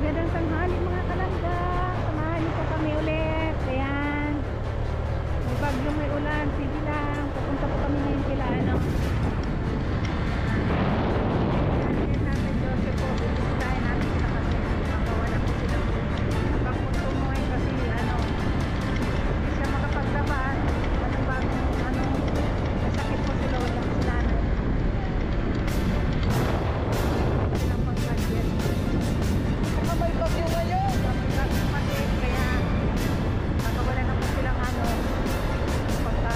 Magandang tanghali mga kalangga. Samahan niyo po kami ulit. Ayan. May bagyo, may ulan. Sige lang. Pupunta po kami ngayon kila ano. Ayan natin Joseph po. Bibisitahin natin sila kasi makawala po sila. Nakapunto mo ngayon kasi ano. Hindi siya makapaglabas. Anong bagong ano. Masakit po sila ulit ang sinanay. Silang pag-budget. May bagyo ngayon. Kaya nakawala na po silang ano pagka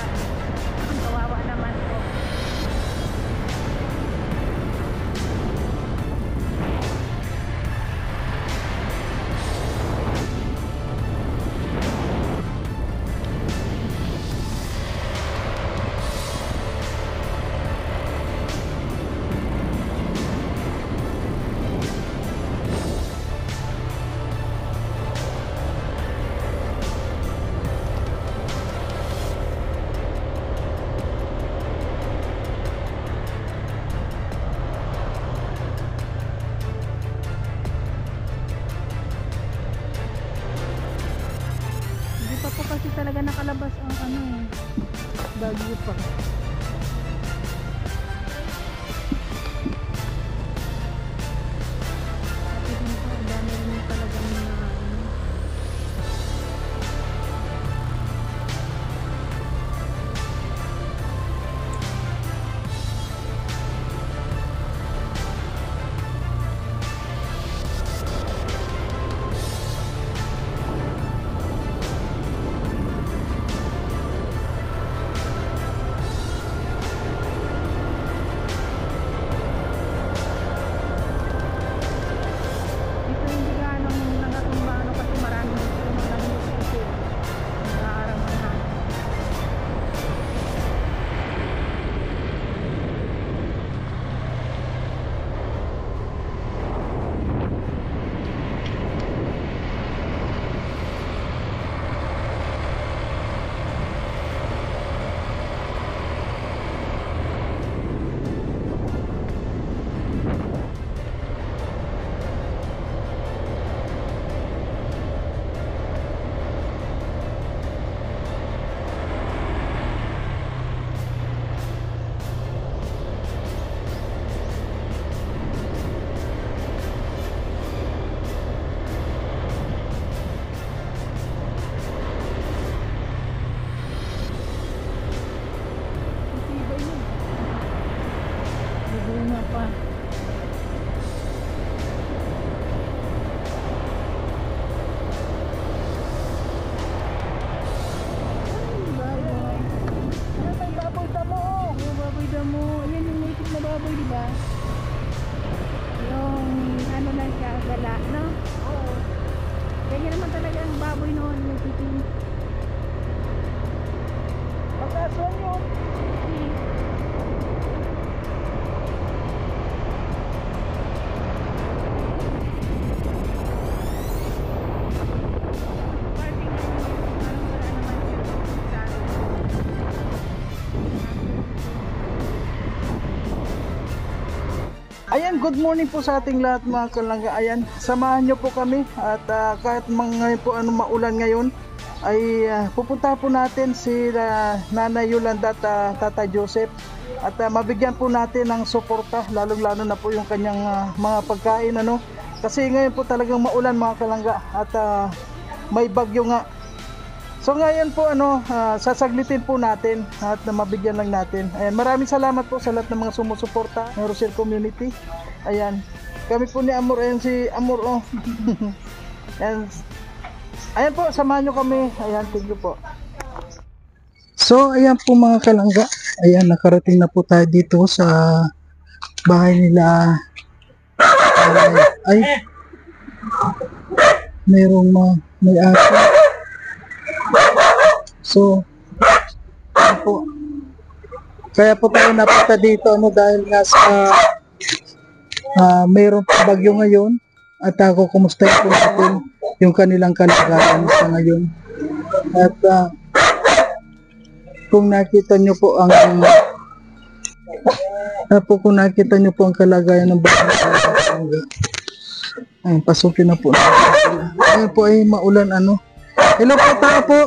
ang kawawa naman po. Hindi pa po kasi talaga nakalabas ang ano eh, bagyo pa. Kasi din po, ang dami rin talagang mga ano. Dito hindi ganong nangatumba ano kasi maraming puno ng musiko. Nakaaraman na. Iba yun. Bubunga pa. Ay, baboy. Ay, may baboy damo. Yung baboy damo. Yan yung native na baboy, di ba? Yung ano lang siya, gala, no? Oo. Ganyan naman talaga ang baboy noon, yung titing. Pagkaswan yun. Parting na yun, parang wala naman siya. Ayan, good morning po sa ating lahat mga kalangga. Ayan, samahan nyo po kami at kahit mga po ano maulan ngayon ay pupunta po natin si Nanay Yolanda at Tata Joseph at mabigyan po natin ng suporta lalong-lalo na po yung kanyang mga pagkain ano kasi ngayon po talagang maulan mga kalangga at may bagyo nga. So ngayon po ano sasaglitin po natin at mabigyan lang natin. Ayan, maraming salamat po sa lahat ng mga sumusuporta ng Rosel Community. Ayan, kami po ni Amor, ayan si Amor oh. Ayan po, samahan nyo kami. Ayan, thank you po. So ayan po mga kalangga. Ayan, nakarating na po tayo dito sa bahay nila. Ay, mayroong may aso. So, ano po, kaya po tayo napunta dito ano, dahil nga sa mayroong bagyo ngayon at ako kumustahin po natin yung kanilang kalagayan sa ngayon. At kung nakita nyo po ang kung nakita nyo po ang kalagayan ng bagyo, Ay, pasukin na po. Ayun po ay maulan ano. Hello po, tao po.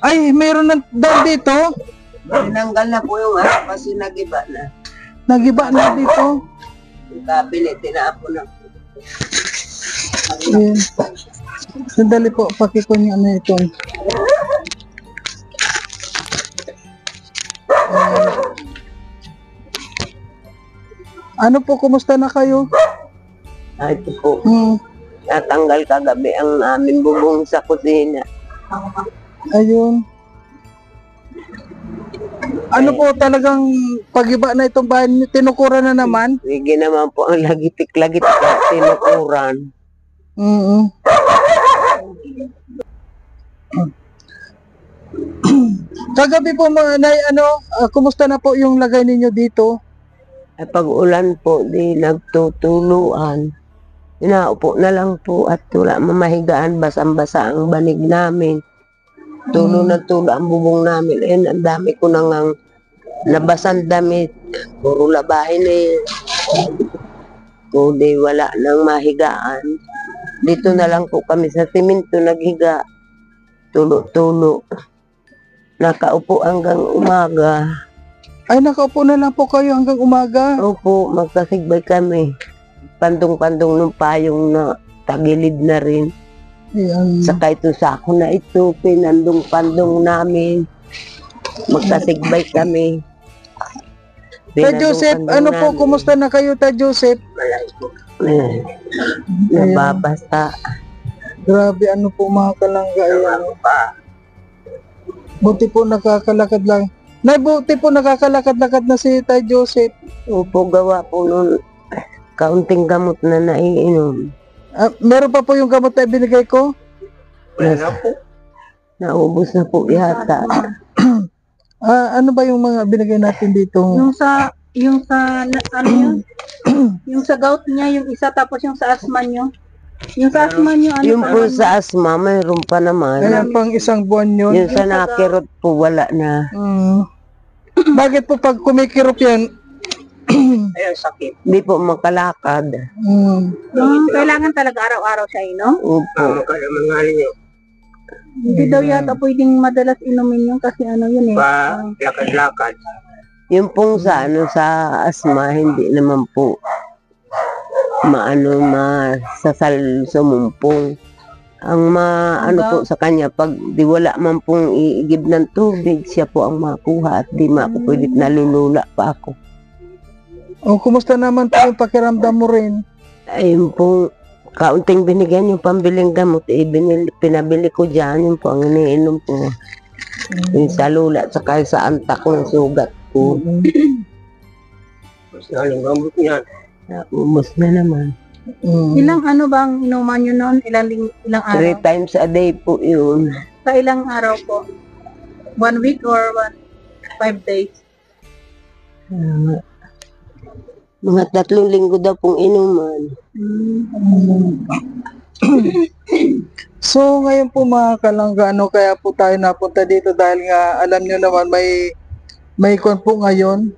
Ay, mayroon na daw dito. Tinanggal na po yung ano kasi nagiba na. Nagiba na dito. Yung kabili, tinapon na po. Ayun. Sandali po, pakikon niyo ano ito. Ano po, kumusta na kayo? Ito po, Hmm, natanggal kagabi ang aming bubong sa kusina. ayun. Ano po talagang pagiba na itong bahay niyo, tinukura na naman? Sige naman po ang lagitik-lagit na tinukuran. Mm. Kagabi po kumusta na po yung lagay ninyo dito? Ay pag ulan po, di nagtutuluan. Inaupo na lang po at wala mamahigaan, basang-basa ang banig namin. Tulo na tulo ang bubong namin. Ayun, ang dami ko nang nabasan damit. Puro labahin eh. Kundi wala nang mahigaan. Dito na lang po kami sa simento naghiga. Tulo-tulo. Nakaupo hanggang umaga. Ay, nakaupo na lang po kayo hanggang umaga. Opo, magkasigbay kami. Pandong-pandong ng payong na tagilid na rin. Ayan. Saka ito sako na ito, pinandong-pandong namin. Magkasigbay kami. Ta Joseph, ano po, kumusta na kayo, Ta Joseph? Nababasa. Grabe, ano po mga kalangga. Ayan. Buti po nakakalakad lang. Nay, buti po nakakalakad-lakad na si Ta Joseph. Opo, gawa po nun. Kaunting gamot na naiinom. Meron pa po yung gamot na binigay ko? Naubos na po yata. Ano ba yung mga binigay natin dito? Yung sa ano yun? Yung sa gout niya, yung isa, tapos yung sa asthma niyo. Yung sa asthma niyo, ano Yung pa po naman? sa asma, mayroon pa naman. Ayan, pang isang buwan yun. Yung sa nakirot po, wala na. Bakit po pag kumikirot yan? Ayun, sakit. Hindi po makalakad. Kailangan talaga araw-araw siya inom. Opo. Hindi daw yata pwedeng madalas inumin yun kasi ano yun eh. Lakad-lakad. Yung pong sa asma, hindi naman po masasal sumumpong. Ang po sa kanya, pag di wala man pong iigib ng tubig, siya po ang makuha at di pwede nalulula pa ako. Kumusta naman po yung pakiramdam mo rin? Ayun po, kaunting binigyan yung pambiling gamot, pinabili ko dyan, yun po ang iniinom ko. Yung sa lula, saka sa antak ng sugat ko. Mas na gamot niyan. Naubos na naman. Ilang ano bang inuman nyo noon? Ilang 3 araw? times a day po yun. Sa ilang araw po? 1 week or 5 days? Mga 3 linggo daw pong inuman. So ngayon po mga kalangga, kaya po tayo napunta dito dahil nga alam nyo naman may kon po ngayon,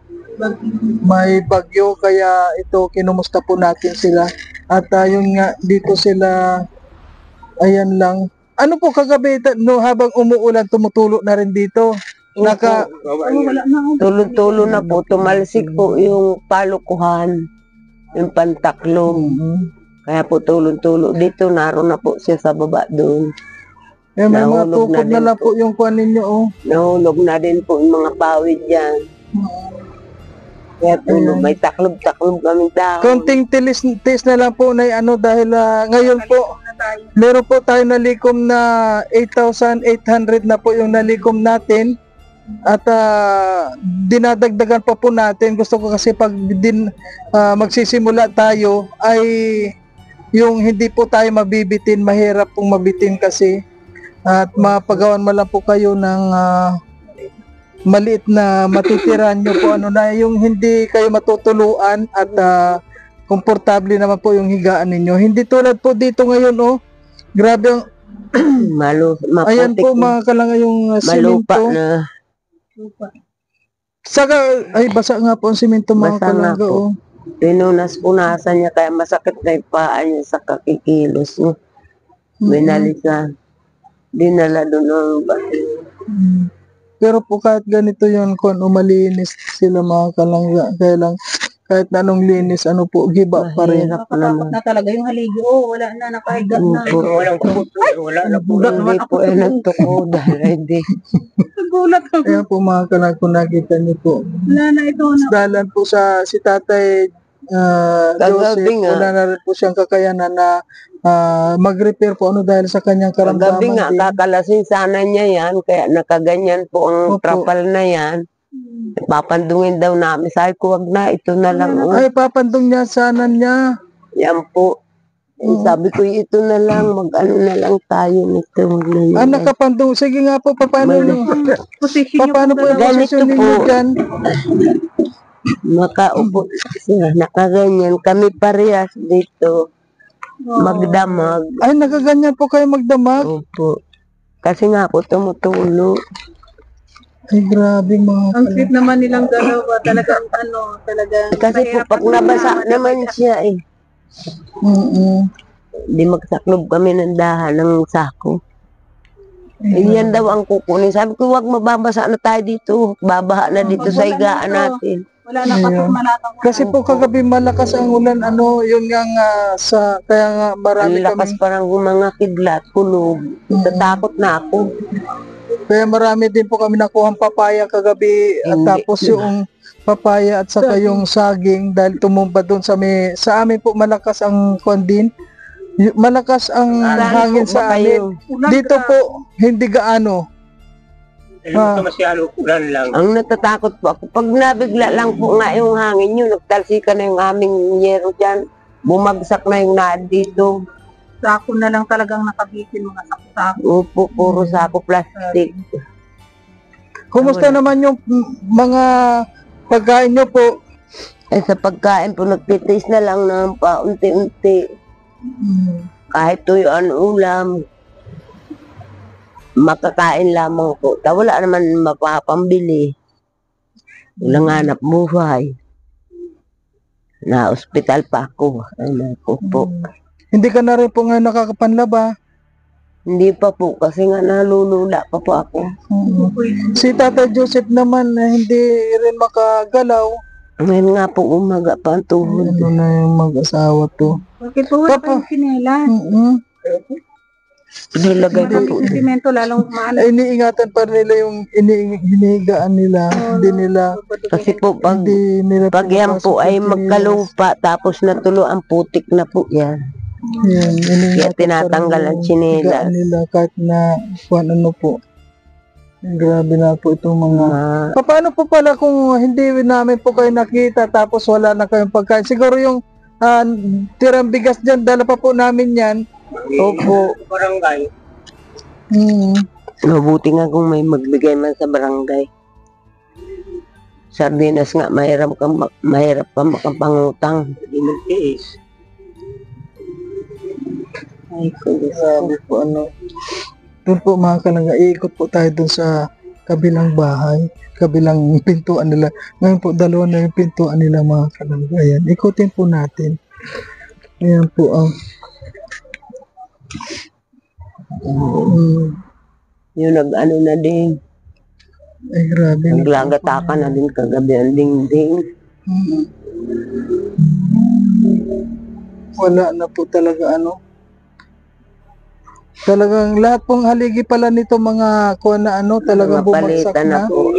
may bagyo, kaya ito kinumusta po natin sila. At yun nga, dito sila, ayan lang. Ano po kagabi, habang umuulan, tumutulo na rin dito. Wala na. Tulo-tulo na po, tumalsik po yung palukuhan, yung pantaklob. Kaya po tulong-tulo dito, naroon na po siya sa baba doon. May mga Nahulog tukod na na lang din po yung kuwan ninyo. Nahulog na din po yung mga pawid dyan. Kaya tulog, may taklob-taklob kami dahon. Konting tiis na lang po na dahil ngayon po, meron po tayo nalikom na 8,800 na po yung nalikom natin. At dinadagdagan pa po natin. Gusto ko kasi pag magsisimula tayo ay yung hindi po tayo mabibitin, mahirap pong mabitin kasi. At mapagawan mo lang po kayo ng maliit na matitiran nyo po yung hindi kayo matutuluan at komportable naman po yung higaan ninyo. Hindi tulad po dito ngayon grabe ang ayan po mga kalanga yung malupa simento. na. Saka ay basa nga po ang simento mga Basa nga kalanga po. Pinunas-punasan niya kaya masakit na yung paa niya sa kakikilos niya. Binalisan. Dinala doon ang bahay. Pero po kahit ganito yun, kung umalinis sila mga kalangga, kaya lang, kahit anong linis, ano po, giba pa rin. Mahirap naman. Na talaga yung haligi. Oh, wala na, nakahiga na. Walang kuko. Wala na po. Hindi po ay nagtuko dahil hindi. Nagulat ako. Ayan po mga kalangga, kung nakita niyo po. Wala na ito na. Dalan po sa si Tatay Joseph, Kagabi nga. wala na rin po siyang kakayanan na mag-repair po ano dahil sa kanyang Gabi karamdaman nga, din. kakalasing sana niya yan, kaya nakaganyan po ang Opo. trapal na yan. Papandungin daw namin. Sabi ko, wag na, ito na lang. Oh. Ay, papandong niya sana niya. Yan po. Eh, sabi ko, ito na lang, mag-ano na lang tayo nito. Nakapandong. Sige nga po, paano paano po yung Ganito posisyon ninyo po. dyan? Makaupo siya, nakaganyan. Kami parehas dito. Magdamag. Ay, nakaganyan po kayo magdamag? Opo. Kasi nga po, tumutulo. Ay, grabe mga Ang sweet naman nilang dalawa. Talagang ano, talagang Kasi po, pag nabasa naman siya eh. Di magsaklob kami ng dahan ng sako. Eh, yan daw ang kukunin. Sabi ko, wag mababasa na tayo dito. Babaha na dito sa higaan natin. wala na kapag malatang. Kasi po kagabi malakas ang ulan, ano, yun nga sa, kaya nga marami Ang lakas kami, parang mga kidlat, kulog. Natatakot na ako. kaya marami din po kami nakuhang papaya kagabi at Hindi. tapos yung papaya at saka yung saging dahil tumumba doon sa amin po malakas ang kondin. Malakas ang hangin sa amin. Dito po hindi gaano. Ang natatakot po ako, pag nabigla lang po nga yung hangin yun, nagtalsika na yung aming yero dyan, bumagsak na yung naad dito. Sako na lang talagang nakabitin mga sako-sako. Opo, puro sako plastic. Kumusta naman yung mga pagkain nyo po? Eh sa pagkain po, nagtitis na lang ng paunti-unti. Kahit tuyuan ulam, makakain lamang po. Wala naman mapapambili. Walang hanap buhay. Na ospital pa ako. Ay, naku po. Hindi ka na rin po ngayon nakakapanlaba. Hindi pa po kasi nga nalulula pa po ako. Si Tatay Joseph naman hindi rin makagalaw. Ngayon nga po umaga pa ang tuhod. Ano na yung mag-asawa to? Bakit po wala Papa. kayong sinelas? Nilagay ko po. Sentimento lalong maano. Ay, iniingatan pa nila yung hinihigaan nila. Hindi nila, Kasi po pag yan pinapasok po ay yung magkalumpa tapos natulo ang putik na po yan. Yan, Kaya tinatanggal ang tsinelas. higaan nila kahit na kung ano po. Grabe na po itong mga... Paano po pala kung hindi namin po kayo nakita tapos wala na kayong pagkain? Siguro yung tirang bigas dyan, dala pa po namin yan. Opo. Mabuti nga kung may magbigay man sa barangay. Sardinas nga, mahirap pa makapangutang. Hindi magtiis. Ay, Grabe po ano. Doon po mga kalangga, iikot po tayo doon sa kabilang bahay, kabilang pintuan nila. Ngayon po, dalawa na yung pintuan nila mga kalangga. Ayan, ikutin po natin. Ayan po ang... yung nag-ano na din. Ay, grabe. Naglagatakan na din kagabi ang dingding. Wala na po talaga ano. Talagang lahat pong haligi pala nito mga kuha na ano, talagang bumagsak Mapalitan na. po.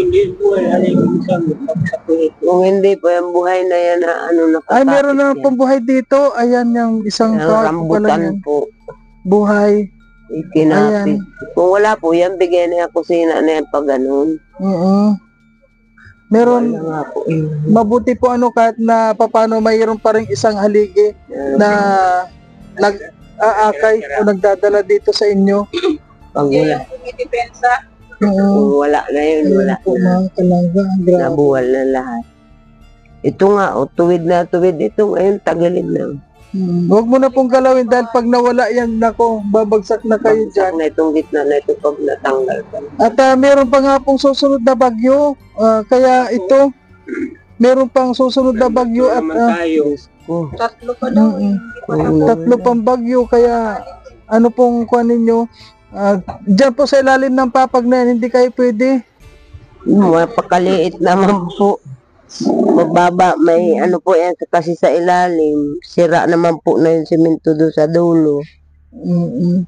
Kung hindi po yung buhay na yan na ano nakakapit. Ay, meron na pong buhay dito. Ayan yung isang Ang pala yan. rambutan po. Buhay. Ikinapit. Kung wala po yan, bigay na yung kusina na yan pag ganun. Meron, Wala nga po. mabuti po ano kahit na papano mayroon pa rin isang haligi na nag-aakay o nagdadala dito sa inyo. Pag wala. Depensa. Kung wala na yun, wala Ayan po na. mga kalangga. Grabe. Nabuwal na lahat. Ito nga, tuwid na tuwid. Ito ngayon, tagalid na. Huwag mo na pong galawin dahil pag nawala yan, nako, babagsak na kayo dyan. Na itong gitna na ito pag natanggal ka. At meron pa nga pong susunod na bagyo. Kaya ito, meron pang susunod na bagyo at Ko. Tatlo pa daw. Mm-mm. Oo. tatlo pang bagyo, kaya ano pong kuha ninyo, dyan po sa ilalim ng papag na yan, hindi kayo pwede. Mapakaliit naman po. Mababa, may ano po yan kasi sa ilalim. Sira naman po na yung simento doon sa dulo. Mm-mm.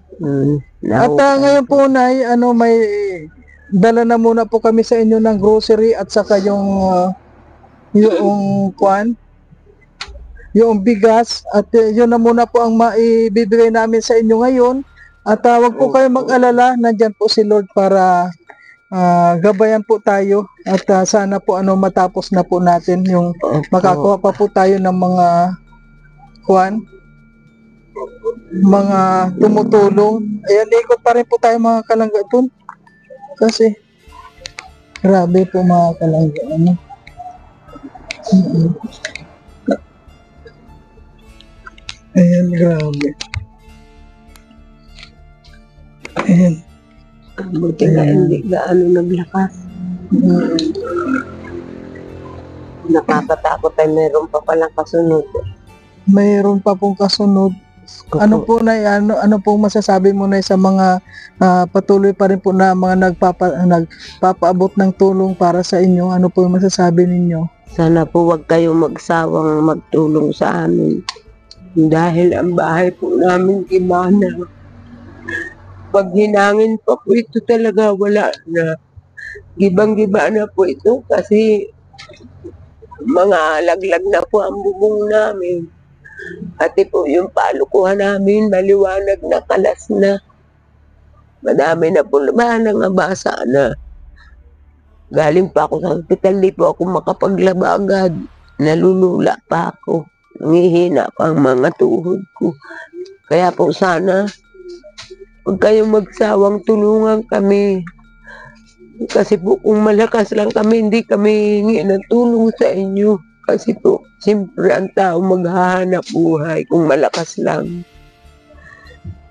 At Nahupan ngayon po Nay, may dala na muna po kami sa inyo ng grocery at saka yung bigas, at yun na muna po ang maibibigay namin sa inyo ngayon. At wag po kayo mag-alala, nandyan po si Lord para gabayan po tayo, at sana po matapos na po natin yung makakuha pa po tayo ng mga tumutulong. Ayan, ikot pa rin po tayo mga kalangga dun. Kasi grabe po mga kalangga. Ayan, grabe. Ayan. Buti nga hindi gaano naglakas. Nakakatakot ay meron pa palang kasunod. Mayroon pa pong kasunod. Ano po na ano pong masasabi mo na sa mga patuloy pa rin po na mga nagpapaabot ng tulong para sa inyo? Ano po yung masasabi ninyo? Sana po wag kayong magsawang magtulong sa amin. Dahil ang bahay po namin gimana. Pag hinangin pa po ito talaga wala na. Gibang-giba na po ito kasi mga laglag na po ang bubong namin. Pati po yung palukuhan namin maliwanag na, kalas na. Madami na po naman ang abasa na. Galing pa ako sa hospital, di po ako makapaglaba agad. Nalulula pa ako. Nangihina pa ang mga tuhod ko. Kaya po sana huwag kayong magsawang tulungan kami. Kasi po kung malakas lang kami, hindi kami hingi ng tulong sa inyo. Kasi po, siyempre ang tao maghahanap buhay kung malakas lang.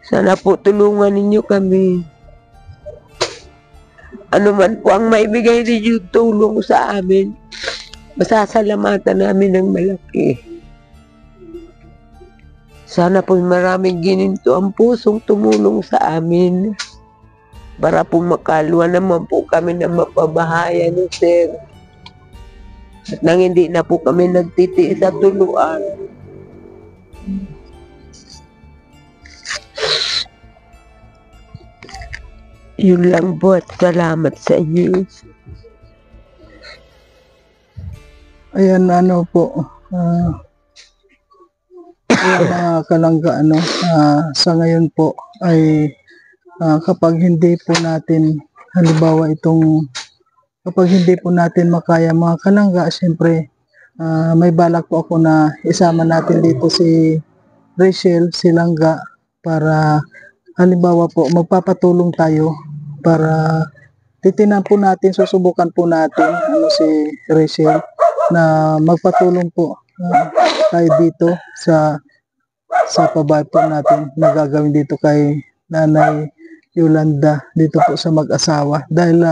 Sana po tulungan ninyo kami. Ano man po ang maibigay ninyo tulong sa amin, masasalamatan namin ng malaki. Sana po maraming gininto ang pusong tumulong sa amin para po makalwa naman po kami na mapabahaya ni Sir. At nang hindi na po kami nagtitiis sa tuluan. Yun lang po at salamat sa inyo. Ayan, po. Ayan, mga kalangga, sa ngayon po ay kapag hindi po natin, halimbawa kapag hindi po natin makaya mga kalangga, siyempre may balak po ako na isama natin dito si Rachel, si Langga, para halimbawa po magpapatulong tayo para titinan po natin, susubukan po natin si Rachel na magpatulong po tayo dito sa pabahay po natin na gagawin dito kay Nanay Yolanda dito po sa mag-asawa, dahil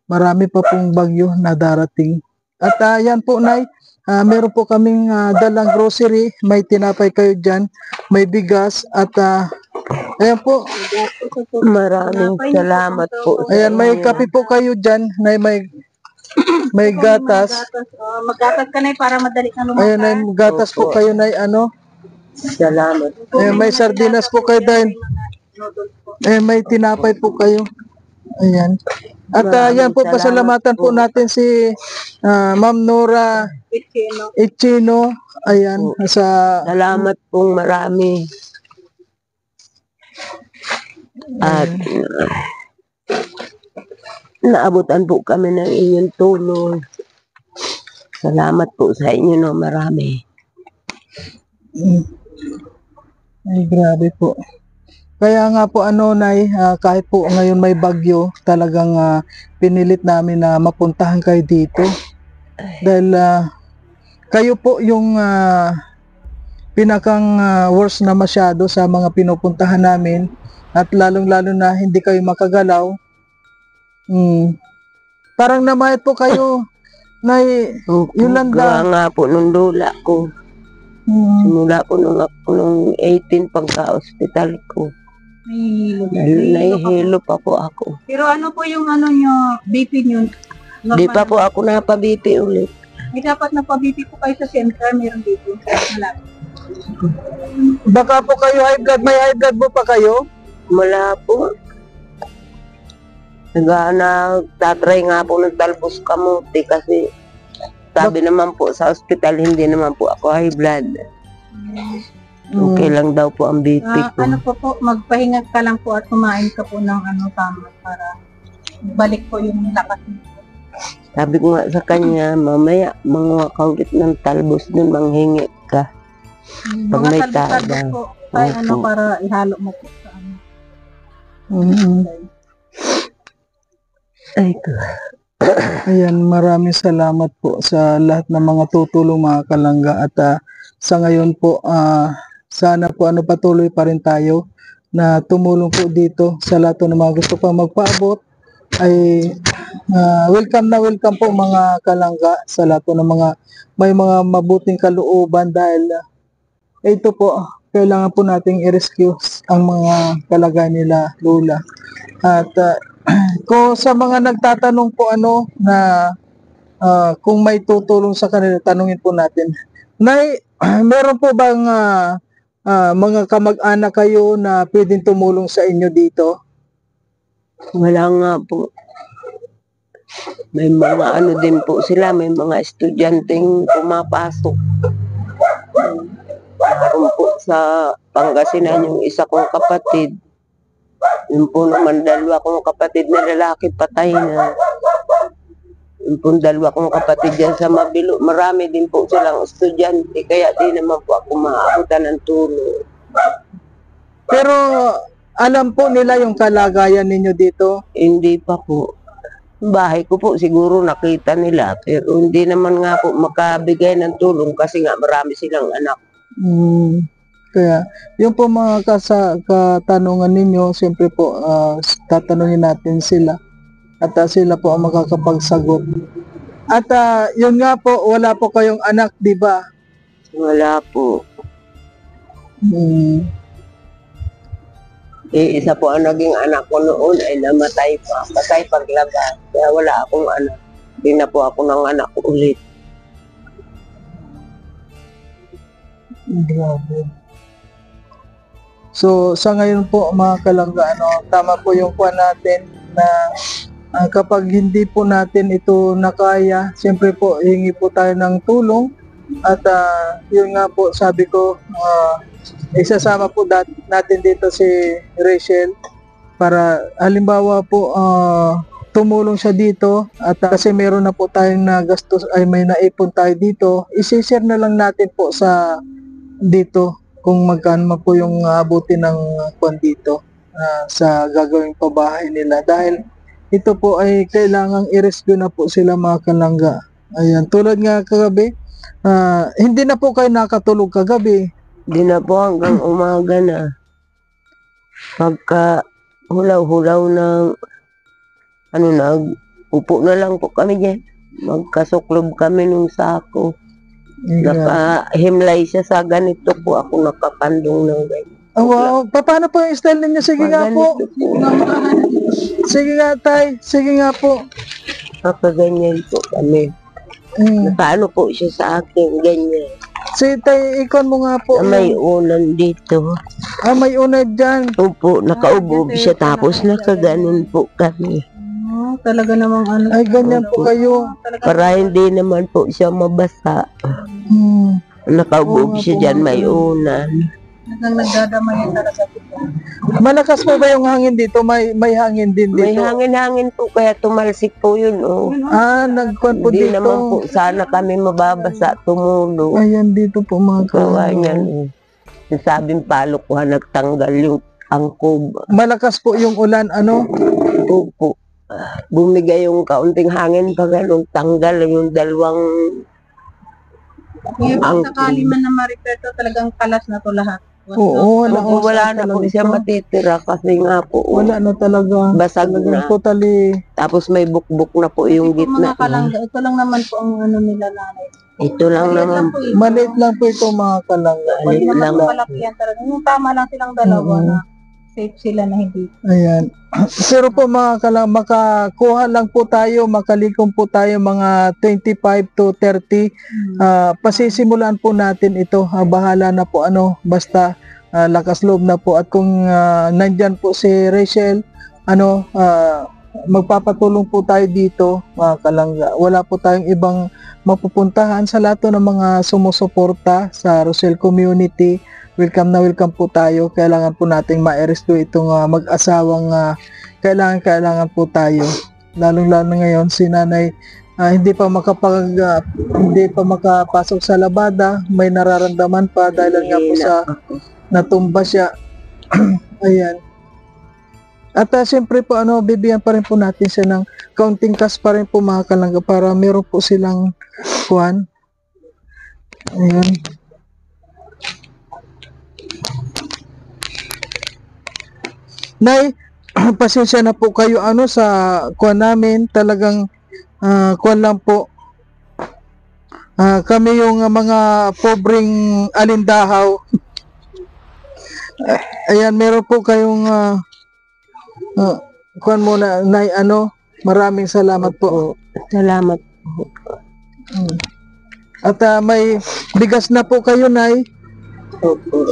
marami pa pong bagyo na darating. At yan po Nay, meron po kaming dalang grocery, may tinapay kayo dyan, may bigas, at ayan po. Maraming salamat po. Ayan, may kape po kayo dyan, may gatas. Maggatas ka na para madali kang lumakas. Ayan, may gatas po kayo na Salamat. Ayan, may sardinas po kayo dyan. Ayan, may tinapay po kayo. Ayan. At yan po, pasalamatan po natin si Ma'am Nora Ichino. Ayan, Salamat pong marami. At naabutan po kami ng inyong tulong. Salamat po sa inyo no, marami. Ay, grabe po. Kaya nga po Nay, kahit po ngayon may bagyo, talagang pinilit namin na mapuntahan kayo dito. Dahil kayo po yung pinakang worst na masyado sa mga pinupuntahan namin, at lalong-lalo na hindi kayo makagalaw. Parang namayat po kayo Nay Opo, Yolanda. gawa nga po nung lula ko. Hmm. Simula po nung 18 pagka-hospital ko. Nahihilo pa po ako. Pero ano po yung ano nyo, BP nyo? Di pa po ako napabiti ulit. May dapat na pa-BP po kayo sa center, meron dito. Malapit. Baka po kayo high blood, may high blood mo pa kayo? Wala po. Nagtatry nga po ng talbos kamuti kasi sabi naman po sa ospital hindi naman po ako high blood. Okay lang daw po ang BP ko. Ano po, magpahinga ka lang po at kumain ka po ng ano tama para balik po yung lakas mo. Sabi ko nga sa kanya, mamaya mga kaulit ng talbos dun, manghingi ka. Pag may talbos tada. po, ay ano Opo. para ihalo mo po sa ano. Ay ko. Ayan, maraming salamat po sa lahat ng mga tutulong mga kalangga at sa ngayon po sana po patuloy pa rin tayo na tumulong po dito sa lahat ng mga gusto pa magpaabot ay welcome na welcome po mga kalangga sa lahat ng mga may mga mabuting kalooban dahil ito po kailangan po nating i-rescue ang mga kalagayan nila Lola at ko sa mga nagtatanong po na kung may tutulong sa kanila, tanungin po natin. Nay, meron po bang mga kamag-anak kayo na pwedeng tumulong sa inyo dito? Wala nga po. May mga ano din po sila, may mga estudyanteng pumapasok. Meron po sa Pangasinan yung isa kong kapatid. Yung po naman dalawa kong kapatid na lalaki patay na. Yung po dalawa kong kapatid dyan sa Mabilo. Marami din po silang estudyante kaya di naman po ako maabutan ng tulong. Pero alam po nila yung kalagayan ninyo dito? Hindi pa po. Bahay ko po siguro nakita nila pero hindi naman nga po makabigay ng tulong kasi nga marami silang anak. Kaya, yung po mga katanungan ninyo, siyempre po, tatanungin natin sila at sila po ang makakapagsagot. At yun nga po, wala po kayong anak, di ba? Wala po. Isa po ang naging anak ko noon ay namatay pa. Patay paglabas. Kaya wala akong anak. Hindi na po ako ng anak ulit. Grabe. So, sa ngayon po mga kalangga, tama po yung kuha natin na kapag hindi po natin ito nakaya, siyempre po, hingi po tayo ng tulong. At yun nga po, sabi ko, isasama po natin dito si Rachel para halimbawa po tumulong siya dito at kasi meron na po tayong nagastos ay may naipon tayo dito, isi-share na lang natin po sa dito kung magkano po yung abuti ng kwan dito sa gagawing pabahay nila dahil ito po ay kailangang i-rescue na po sila mga kalangga. Ayan, tulad nga kagabi, hindi na po kayo nakatulog kagabi. Hindi na po hanggang umaga na. Pagka hulaw-hulaw ng upo na lang po kami dyan. Magkasuklob kami nung sako. Nakahimlay siya sa ganito po ako nakapandong ng ganyan. Oh, wow. Paano po yung style ninyo? Sige nga po. Sige nga tay. Sige nga po. Nakaganyan po kami. Nakaano po siya sa akin, ganyan. Sige tay, ikon mo nga po. May unan dito. May unad dyan. Opo, nakaubob siya tapos nakaganon po kami. Talaga namang ano. Ay, ganyan po kayo. Para hindi naman po siya mabasa. Nakaubob siya dyan, may unan. Nagdadamayan talaga dito. Malakas po ba yung hangin dito? May hangin din dito? May hangin-hangin po kaya tumalsik po yun. Nagkuhan po Hindi dito. naman po sana kami mababasa, tumulo. Ayan dito po mga Gawa niyan. Sabing palo ko nagtanggal yung angkob. Malakas po yung ulan, Opo. Bumigay yung kaunting hangin pag tanggal yung dalawang Kaya kung sakali man na ma-repair to, talagang kalas na to lahat. Oo, wala, Opo, wala na po talaga siya ito. matitira kasi nga po Wala na talaga. basag Talagang na. totally. Tapos may bukbuk na po yung gitna. Ito lang naman po ang ano nila nanay. Ito lang naman. Maliit lang po ito mga kalangga. Maliit lang. Yan talaga. Yung tama lang silang dalawa na safe sila na hindi. Ayan. Pero po mga kalangga, makakuha lang po tayo, makalikom po tayo mga 25 to 30. Pasisimulan po natin ito. Bahala na po ano, basta lakas loob na po. At kung nandyan po si Rachel, ano, magpapatulong po tayo dito mga kalangga. Wala po tayong ibang mapupuntahan sa lahat ng mga sumusuporta sa Rosel community. Welcome na welcome po tayo. Kailangan po nating ma-rescue itong mag-asawang kailangan po tayo. Lalong-lalo ngayon si nanay hindi pa makapasok sa labada, may nararamdaman pa dahil nga po sa natumba siya. Ayan. At siyempre po bibigyan pa rin po natin siya ng counting cash pa rin po mga kalangga para meron po silang kuwan. Ayan. Nay, pasensya na po kayo sa kuwan namin, talagang kuwan lang po. Kami yung mga pobreng alindahaw. Ayan, meron po kayong kuwan muna, Nay, maraming salamat po. Salamat. At may bigas na po kayo, Nay. Opo.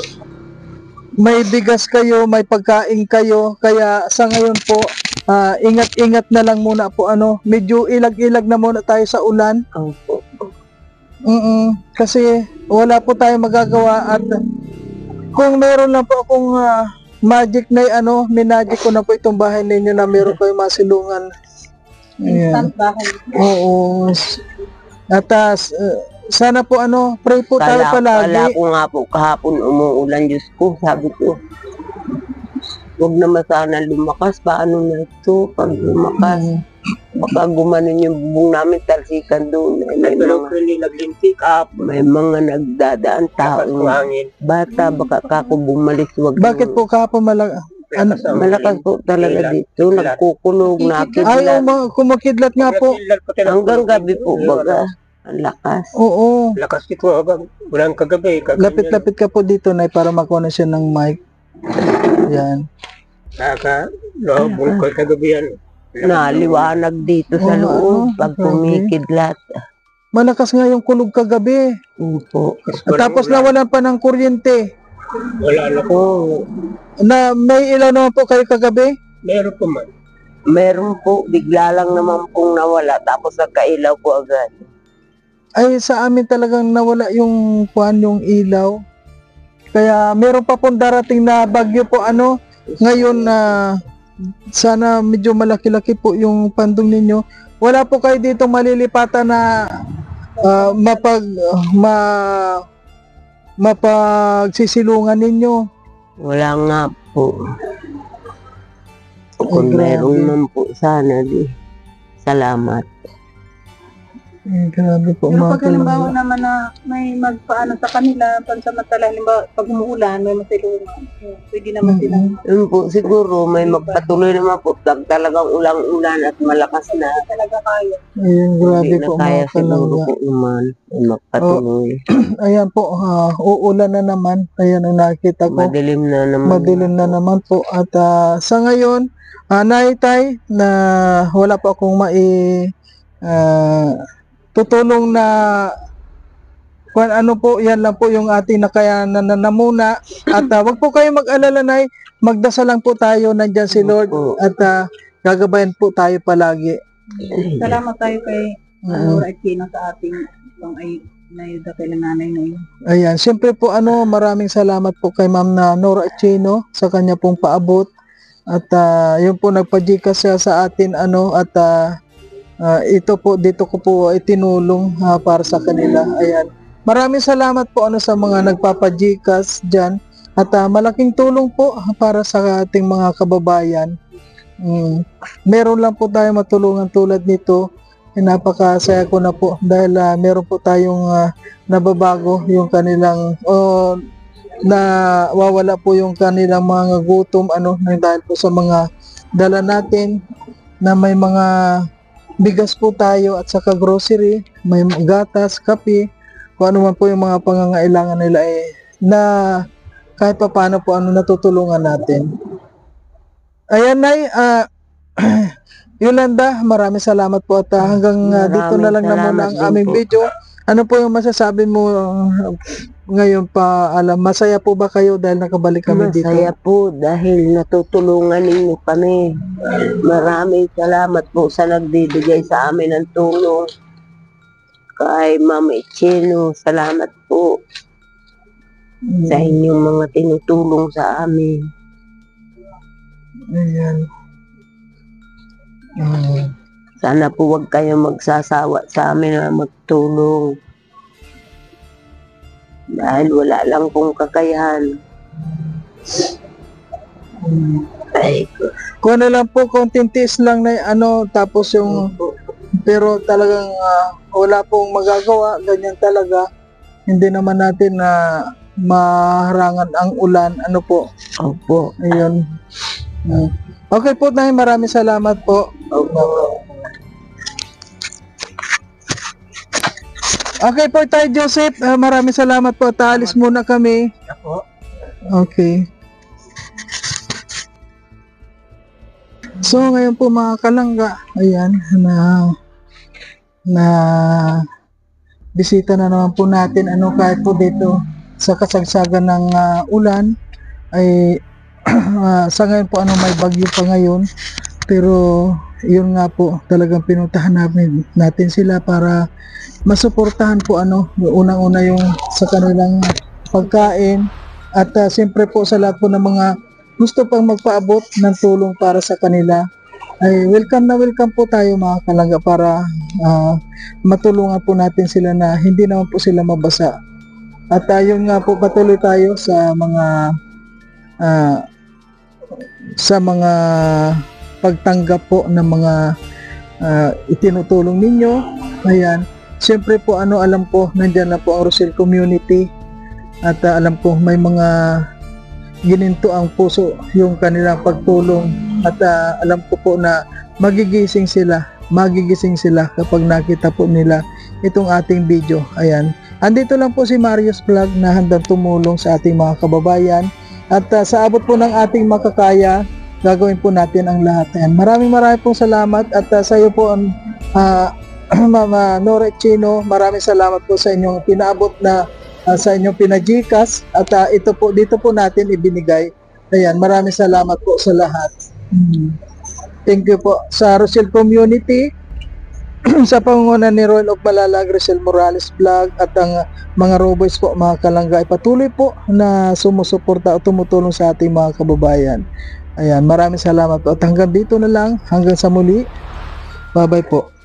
May bigas kayo, may pagkain kayo, kaya sa ngayon po, ingat-ingat na lang muna po medyo ilag-ilag na muna tayo sa ulan. Opo. Kasi wala po tayong magagawa at kung meron lang po akong magic na minagic ko na po itong bahay ninyo na meron kayong masilungan. Ayan. Bahay. Oo. At sana po pray po tayo palagi. Kala ko nga po kahapon umuulan, Diyos ko, sabi ko. Huwag naman sana lumakas, paano na ito pag lumakas? Baka gumanon yung bubong namin, talsikan doon. May mga nagdadaan tao. Bata, baka kako bumalis. Bakit po kahapon Malakas po talaga dito, nagkukulog, Ay, nakidlat. kumakidlat nga po. Hanggang gabi po baga. Ang lakas. Oo. Lakas ito habang walang kagabi. Lapit-lapit ka po dito, Nay, para makuha na siya ng mic. Yan. Nakaka-lobong ko kagabi yan. Naliwanag dito sa loob pag kumikidlat. Malakas nga yung kulog kagabi. Opo. Tapos nawalan pa ng kuryente. Wala na po. May ilaw naman po kayo kagabi? Meron po man. Meron po, bigla lang naman pong nawala. Tapos nagkailaw po agad. Ay, sa amin talagang nawala yung ilaw. Kaya meron pa pong darating na bagyo po ngayon na sana medyo malaki-laki po yung pandong ninyo. Wala po kayo dito malilipatan na mapagsisilungan ninyo. Wala nga po. Kung meron man po sana di. Salamat. Grabe po Pero pag mga halimbawa kalangga. naman na may magpaano sa kanila, pansamantala, halimbawa pag umuulan, may masilungan, pwede naman silang Yun po, siguro may magpatuloy naman po pag talagang ulang-ulan at malakas na. talaga kaya. Ayun, grabe Hindi na po kaya mga siguro kalangga. po naman ay magpatuloy. Ayan po, uulan na naman. Ayan ang nakita ko. Madilim na naman. Madilim na naman po. At sa ngayon, Tay, na wala po akong tutulong na kung ano po, yan lang po yung ating nakayanan na muna. At wag po kayo mag-alala, Nay. Magdasal lang po tayo, nandyan si Lord. At gagabayan po tayo palagi. Salamat tayo kay Nora Aquino sa ating nayuda kay nanay na yun. Ayan, siyempre po maraming salamat po kay Ma'am na Nora Aquino sa kanya pong paabot. At yun po nagpa-Gcash siya sa atin at ito po, dito ko po itinulong para sa kanila. Ayan. Maraming salamat po sa mga nagpapa-Gcash dyan. At malaking tulong po para sa ating mga kababayan. Meron lang po tayo matulungan tulad nito. Napakasaya ko na po dahil meron po tayong nababago yung kanilang na wawala po yung kanilang mga gutom nang dahil po sa mga dala natin na may mga bigas po tayo at saka grocery, may gatas, kape, kung ano man po yung mga pangangailangan nila na kahit pa paano po natutulungan natin. Ayan, Nay, Yolanda, maraming salamat po at hanggang dito na lang na muna ang aming video. Ano po yung masasabi mo ngayon pa? Masaya po ba kayo dahil nakabalik kami dito? Masaya po dahil natutulungan ninyo kami. Maraming salamat po sa nagbibigay sa amin ng tulong. Kay Mama Ichino, salamat po sa inyong mga tinutulong sa amin. Ayan. Sana po wag kayo magsasawa sa amin na magtulong. Dahil wala lang pong kakayahan. Ay, Kung lang po, konting tiis lang na tapos yung, pero talagang wala pong magagawa, ganyan talaga. Hindi naman natin na maharangan ang ulan, po. opo. Ayun. Okay po, Nay, maraming salamat po. Okay po tayo, Joseph. Maraming salamat po. Taalis muna kami. Okay. So, ngayon po mga kalangga, ayan, na bisita na naman po natin, kahit po dito sa kasagsagan ng ulan, ay sa ngayon po may bagyo pa ngayon, pero yun nga po, talagang pinuntahan natin sila para masuportahan po yung unang-una yung sa kanilang pagkain at siyempre po sa lahat po ng mga gusto pang magpaabot ng tulong para sa kanila ay welcome na welcome po tayo mga kalangga para matulungan po natin sila na hindi naman po sila mabasa. At yun nga po, patuloy tayo sa mga pagtanggap po ng mga itinutulong ninyo. Ayan. Siyempre po alam ko nandiyan na po ang Rosel Community at alam ko may mga gininto ang puso yung kanilang pagtulong at alam ko po na magigising sila kapag nakita po nila itong ating video. Ayan. Andito lang po si Marius Vlog na handang tumulong sa ating mga kababayan at sa abot po ng ating makakaya gagawin po natin ang lahat. Ayan. Maraming pong salamat at sa iyo po Mama Nora Ichino, maraming salamat po sa inyong pinaabot na sa inyong pinajikas at ito po dito po natin ibinigay. Ayan, maraming salamat po sa lahat. Thank you po sa Rosel Community sa pangunguna ni Royal of Malalag, Rosel Morales Vlog at ang mga Roboys po mga kalangga ay patuloy po na sumusuporta o tumutulong sa ating mga kababayan. Ayan, maraming salamat po at hanggang dito na lang, hanggang sa muli. Bye bye po.